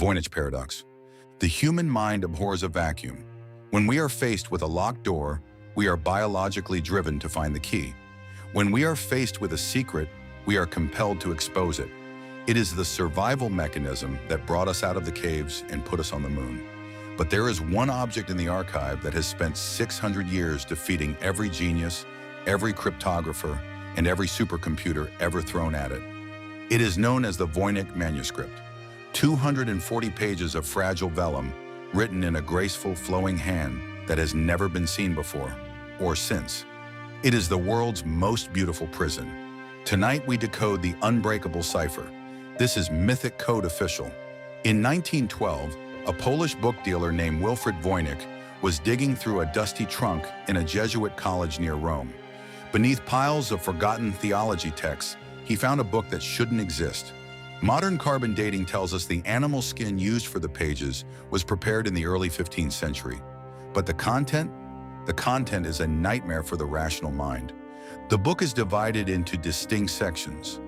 Voynich paradox. The human mind abhors a vacuum. When we are faced with a locked door, we are biologically driven to find the key. When we are faced with a secret, we are compelled to expose it. It is the survival mechanism that brought us out of the caves and put us on the moon. But there is one object in the archive that has spent 600 years defeating every genius, every cryptographer, and every supercomputer ever thrown at it. It is known as the Voynich Manuscript. 240 pages of fragile vellum, written in a graceful, flowing hand that has never been seen before or since. It is the world's most beautiful prison. Tonight we decode the unbreakable cipher. This is Mythic Code Official. In 1912, a Polish book dealer named Wilfred Voynich was digging through a dusty trunk in a Jesuit college near Rome. Beneath piles of forgotten theology texts, he found a book that shouldn't exist. Modern carbon dating tells us the animal skin used for the pages was prepared in the early 15th century. But the content is a nightmare for the rational mind. The book is divided into distinct sections: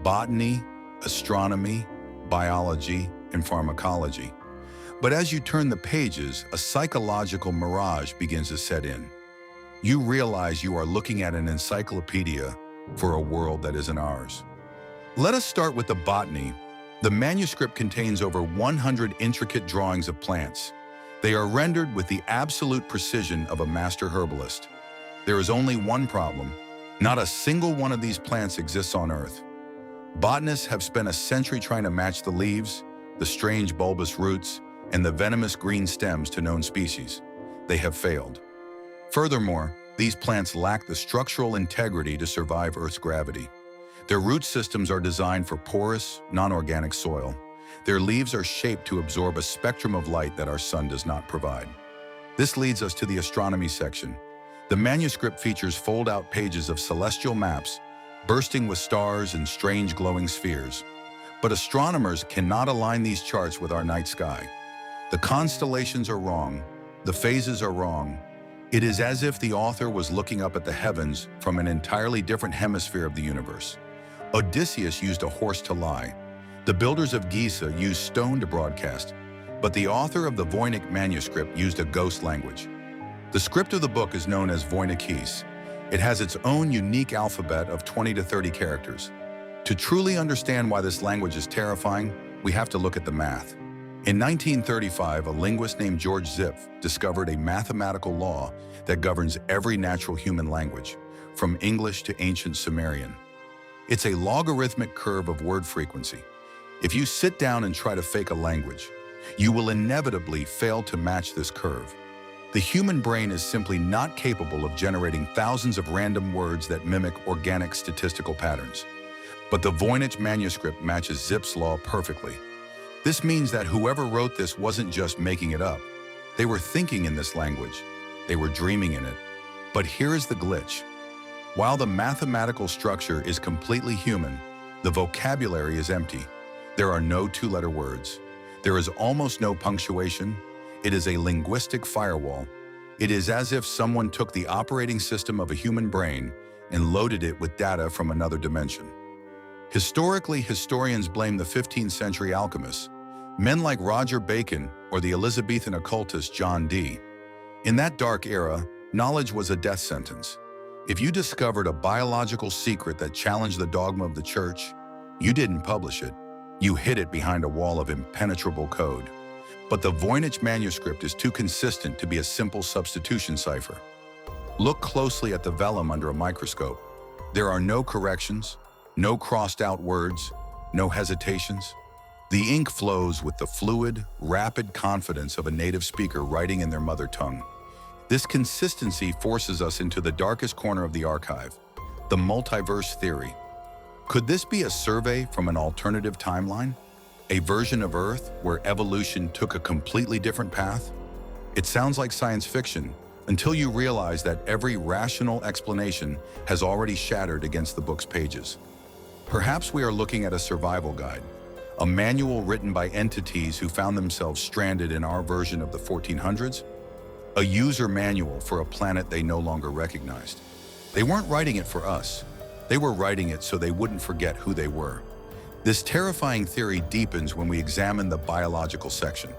botany, astronomy, biology, and pharmacology. But as you turn the pages, a psychological mirage begins to set in. You realize you are looking at an encyclopedia for a world that isn't ours. Let us start with the botany. The manuscript contains over 100 intricate drawings of plants. They are rendered with the absolute precision of a master herbalist. There is only one problem. Not a single one of these plants exists on Earth. Botanists have spent a century trying to match the leaves, the strange bulbous roots, and the venomous green stems to known species. They have failed. Furthermore, these plants lack the structural integrity to survive Earth's gravity. Their root systems are designed for porous, non-organic soil. Their leaves are shaped to absorb a spectrum of light that our sun does not provide. This leads us to the astronomy section. The manuscript features fold-out pages of celestial maps, bursting with stars and strange glowing spheres. But astronomers cannot align these charts with our night sky. The constellations are wrong. The phases are wrong. It is as if the author was looking up at the heavens from an entirely different hemisphere of the universe. Odysseus used a horse to lie. The builders of Giza used stone to broadcast. But the author of the Voynich Manuscript used a ghost language. The script of the book is known as Voynichese. It has its own unique alphabet of 20 to 30 characters. To truly understand why this language is terrifying, we have to look at the math. In 1935, a linguist named George Zipf discovered a mathematical law that governs every natural human language, from English to ancient Sumerian. It's a logarithmic curve of word frequency. If you sit down and try to fake a language, you will inevitably fail to match this curve. The human brain is simply not capable of generating thousands of random words that mimic organic statistical patterns. But the Voynich Manuscript matches Zipf's law perfectly. This means that whoever wrote this wasn't just making it up. They were thinking in this language. They were dreaming in it. But here is the glitch. While the mathematical structure is completely human, the vocabulary is empty. There are no two-letter words. There is almost no punctuation. It is a linguistic firewall. It is as if someone took the operating system of a human brain and loaded it with data from another dimension. Historically, historians blame the 15th century alchemists, men like Roger Bacon or the Elizabethan occultist John Dee. In that dark era, knowledge was a death sentence. If you discovered a biological secret that challenged the dogma of the church, you didn't publish it. You hid it behind a wall of impenetrable code. But the Voynich Manuscript is too consistent to be a simple substitution cipher. Look closely at the vellum under a microscope. There are no corrections, no crossed-out words, no hesitations. The ink flows with the fluid, rapid confidence of a native speaker writing in their mother tongue. This consistency forces us into the darkest corner of the archive, the multiverse theory. Could this be a survey from an alternative timeline? A version of Earth where evolution took a completely different path? It sounds like science fiction until you realize that every rational explanation has already shattered against the book's pages. Perhaps we are looking at a survival guide, a manual written by entities who found themselves stranded in our version of the 1400s, a user manual for a planet they no longer recognized. They weren't writing it for us. They were writing it so they wouldn't forget who they were. This terrifying theory deepens when we examine the biological section.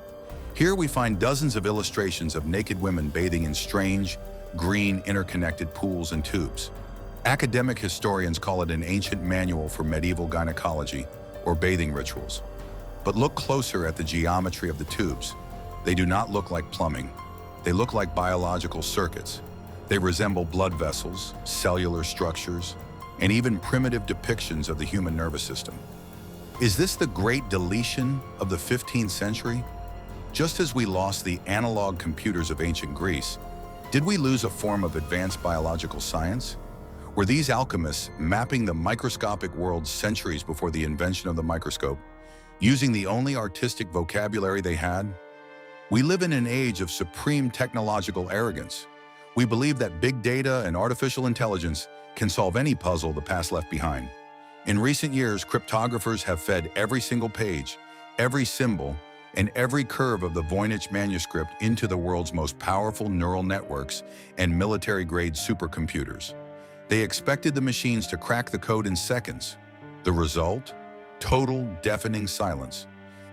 Here we find dozens of illustrations of naked women bathing in strange, green, interconnected pools and tubes. Academic historians call it an ancient manual for medieval gynecology or bathing rituals. But look closer at the geometry of the tubes. They do not look like plumbing. They look like biological circuits. They resemble blood vessels, cellular structures, and even primitive depictions of the human nervous system. Is this the great deletion of the 15th century? Just as we lost the analog computers of ancient Greece, did we lose a form of advanced biological science? Were these alchemists mapping the microscopic world centuries before the invention of the microscope, using the only artistic vocabulary they had? We live in an age of supreme technological arrogance. We believe that big data and artificial intelligence can solve any puzzle the past left behind. In recent years, cryptographers have fed every single page, every symbol, and every curve of the Voynich Manuscript into the world's most powerful neural networks and military-grade supercomputers. They expected the machines to crack the code in seconds. The result? Total, deafening silence.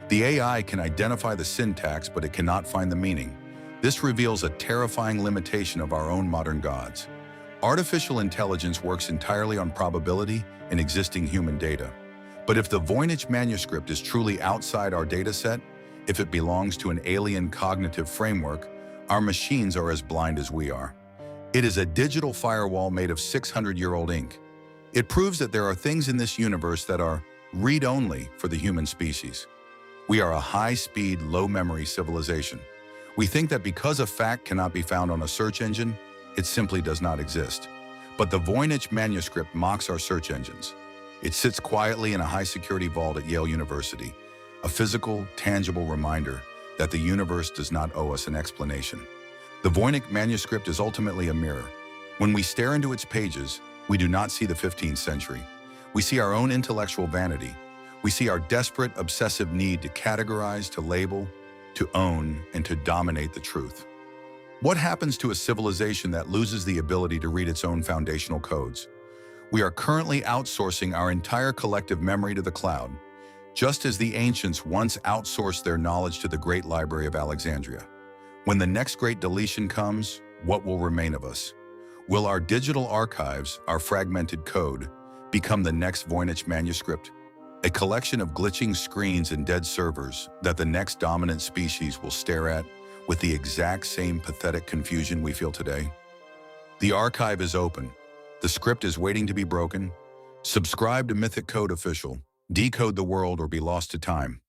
The AI can identify the syntax, but it cannot find the meaning. This reveals a terrifying limitation of our own modern gods. Artificial intelligence works entirely on probability and existing human data. But if the Voynich Manuscript is truly outside our data set, if it belongs to an alien cognitive framework, our machines are as blind as we are. It is a digital firewall made of 600-year-old ink. It proves that there are things in this universe that are read-only for the human species. We are a high-speed, low-memory civilization. We think that because a fact cannot be found on a search engine, it simply does not exist. But the Voynich Manuscript mocks our search engines. It sits quietly in a high-security vault at Yale University, a physical, tangible reminder that the universe does not owe us an explanation. The Voynich Manuscript is ultimately a mirror. When we stare into its pages, we do not see the 15th century. We see our own intellectual vanity. We see our desperate, obsessive need to categorize, to label, to own, and to dominate the truth. What happens to a civilization that loses the ability to read its own foundational codes? We are currently outsourcing our entire collective memory to the cloud, just as the ancients once outsourced their knowledge to the Great Library of Alexandria. When the next great deletion comes, what will remain of us? Will our digital archives, our fragmented code, become the next Voynich Manuscript? A collection of glitching screens and dead servers that the next dominant species will stare at with the exact same pathetic confusion we feel today? The archive is open. The script is waiting to be broken. Subscribe to Mythic Code Official. Decode the world or be lost to time.